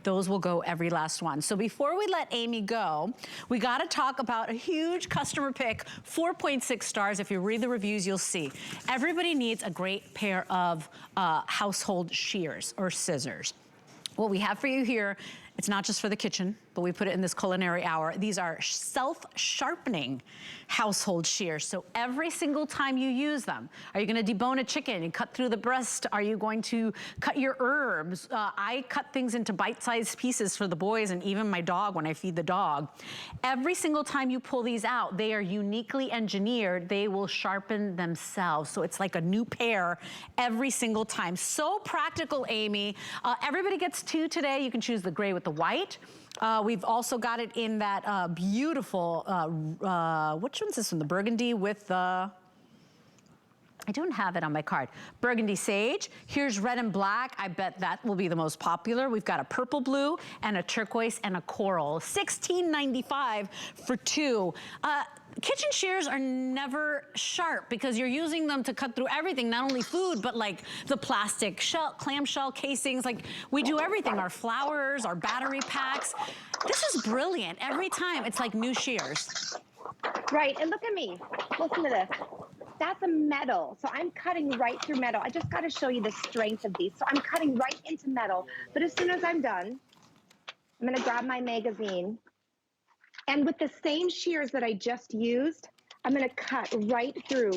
those will go every last one. So before we let Amy go, we gotta talk about a huge customer pick, 4.6 stars. If you read the reviews, you'll see. Everybody needs a great pair of household shears or scissors. What we have for you here, it's not just for the kitchen, but we put it in this culinary hour. These are self-sharpening household shears. So every single time you use them, are you gonna debone a chicken and cut through the breast? Are you going to cut your herbs? I cut things into bite-sized pieces for the boys and even my dog when I feed the dog. Every single time you pull these out, they are uniquely engineered. They will sharpen themselves. So it's like a new pair every single time. So practical, Amy. Everybody gets 2 today. You can choose the gray with the white. We've also got it in that beautiful, which one's this one? The burgundy with the, I don't have it on my card. Burgundy sage. Here's red and black. I bet that will be the most popular. We've got a purple blue and a turquoise and a coral. $16.95 for 2. Kitchen shears are never sharp because you're using them to cut through everything, not only food, but like the plastic shell, clamshell casings. Like we do everything, our flowers, our battery packs. This is brilliant. Every time it's like new shears. Right, and look at me. Listen to this. That's a metal, so I'm cutting right through metal. I just gotta show you the strength of these. So I'm cutting right into metal, but as soon as I'm done, I'm gonna grab my magazine. And with the same shears that I just used, I'm gonna cut right through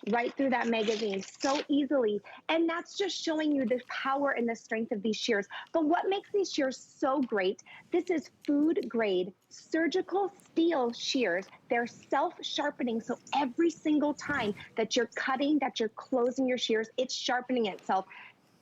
that magazine so easily. And that's just showing you the power and the strength of these shears. But what makes these shears so great, this is food grade surgical steel shears. They're self-sharpening, so every single time that you're cutting, that you're closing your shears, it's sharpening itself.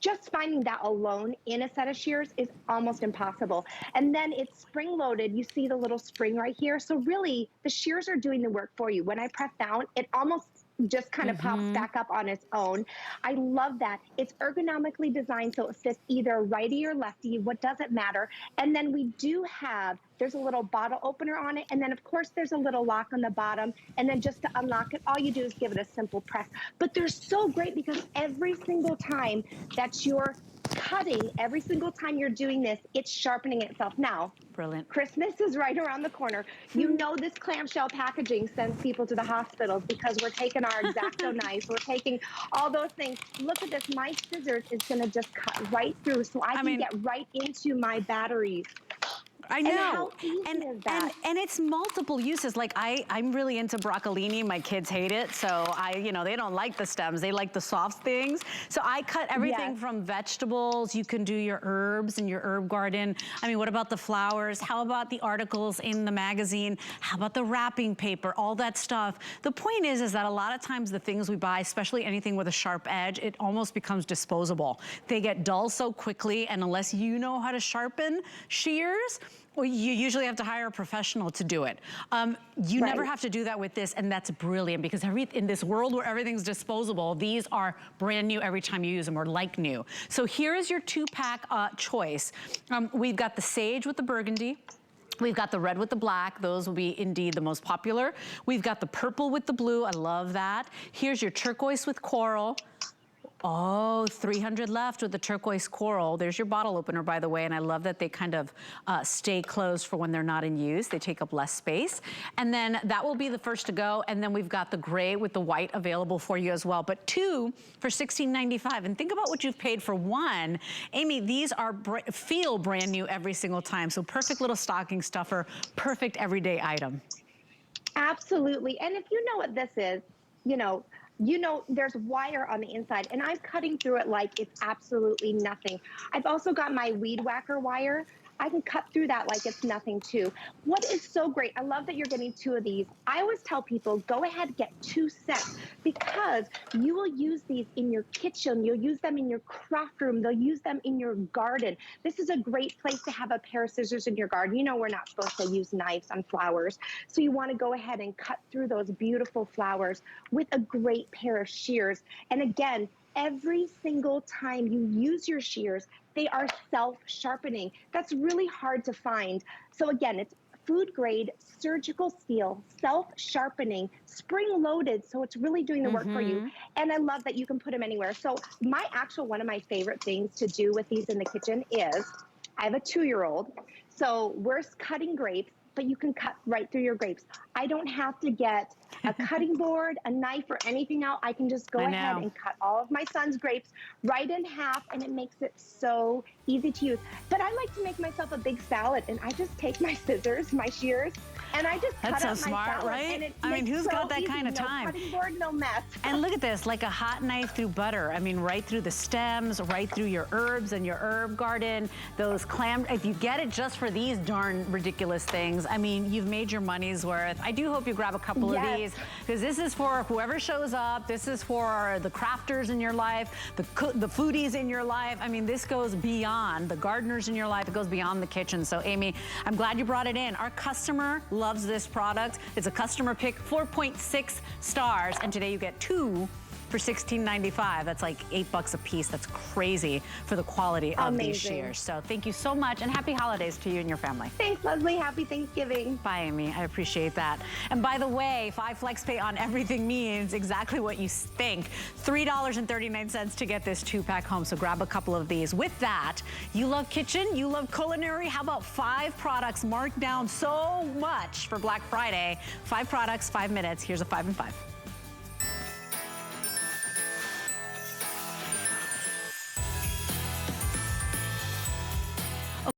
Just finding that alone in a set of shears is almost impossible. And then it's spring loaded. You see the little spring right here. So really the shears are doing the work for you. When I press down, it almost just kind of pops back up on its own. I love that. It's ergonomically designed so it fits either righty or lefty. What does it matter? And then we do have, there's a little bottle opener on it. And then of course there's a little lock on the bottom. And then just to unlock it, all you do is give it a simple press. But they're so great because every single time that you're cutting, every single time you're doing this, it's sharpening itself. Now, brilliant. Christmas is right around the corner. You know this clamshell packaging sends people to the hospitals because we're taking our X-Acto knives, we're taking all those things. Look at this, my scissors is gonna just cut right through so I can get right into my batteries. I know. And how easy is that? And it's multiple uses. Like I'm really into broccolini. My kids hate it. So you know, they don't like the stems. They like the soft things. So I cut everything from vegetables. You can do your herbs in your herb garden. I mean, what about the flowers? How about the articles in the magazine? How about the wrapping paper? All that stuff. The point is that a lot of times the things we buy, especially anything with a sharp edge, it almost becomes disposable. They get dull so quickly, and unless you know how to sharpen shears, well, you usually have to hire a professional to do it. You never have to do that with this, and that's brilliant because in this world where everything's disposable, these are brand new every time you use them, or like new. So here's your 2-pack choice. We've got the sage with the burgundy. We've got the red with the black. Those will be indeed the most popular. We've got the purple with the blue. I love that. Here's your turquoise with coral. Oh, 300 left with the turquoise coral. There's your bottle opener, by the way, and I love that they kind of stay closed for when they're not in use. They take up less space. And then that will be the first to go, and then we've got the gray with the white available for you as well. But 2 for $16.95. And think about what you've paid for 1. Amy, these are feel brand new every single time. So perfect little stocking stuffer, perfect everyday item. Absolutely. And if you know what this is, you know there's wire on the inside, and I'm cutting through it like it's absolutely nothing. I've also got my weed whacker wire. I can cut through that like it's nothing too. What is so great, I love that you're getting 2 of these. I always tell people, go ahead and get 2 sets because you will use these in your kitchen. You'll use them in your craft room. They'll use them in your garden. This is a great place to have a pair of scissors in your garden. You know we're not supposed to use knives on flowers. So you want to go ahead and cut through those beautiful flowers with a great pair of shears. And again, every single time you use your shears, they are self-sharpening. That's really hard to find. So again, it's food grade, surgical steel, self-sharpening, spring-loaded, so it's really doing the work for you. And I love that you can put them anywhere. So one of my favorite things to do with these in the kitchen is I have a 2-year-old, so we're cutting grapes, but you can cut right through your grapes. I don't have to get a cutting board, a knife, or anything out. I can just go ahead and cut all of my son's grapes right in half, and it makes it so easy to use. But I like to make myself a big salad, and I just take my scissors, my shears, and I just cut up my salad. Right? I mean, who's got that kind of time? No cutting board, no mess. And look at this, like a hot knife through butter. I mean, right through the stems, right through your herbs and your herb garden, those clam, if you get it just for these darn ridiculous things, I mean, you've made your money's worth. I do hope you grab a couple of these, because this is for whoever shows up. This is for the crafters in your life, the foodies in your life. I mean, this goes beyond the gardeners in your life. It goes beyond the kitchen. So Amy, I'm glad you brought it in. Our customer loves this product. It's a customer pick, 4.6 stars, and today you get 2 for $16.95. That's like $8 a piece. That's crazy for the quality of these shears. So thank you so much, and happy holidays to you and your family. Thanks, Leslie. Happy Thanksgiving. Bye, Amy. I appreciate that. And by the way, 5 flex pay on everything means exactly what you think. $3.39 to get this 2-pack home. So grab a couple of these. With that, you love kitchen, you love culinary. How about 5 products marked down so much for Black Friday? 5 products, 5 minutes. Here's a 5 and 5.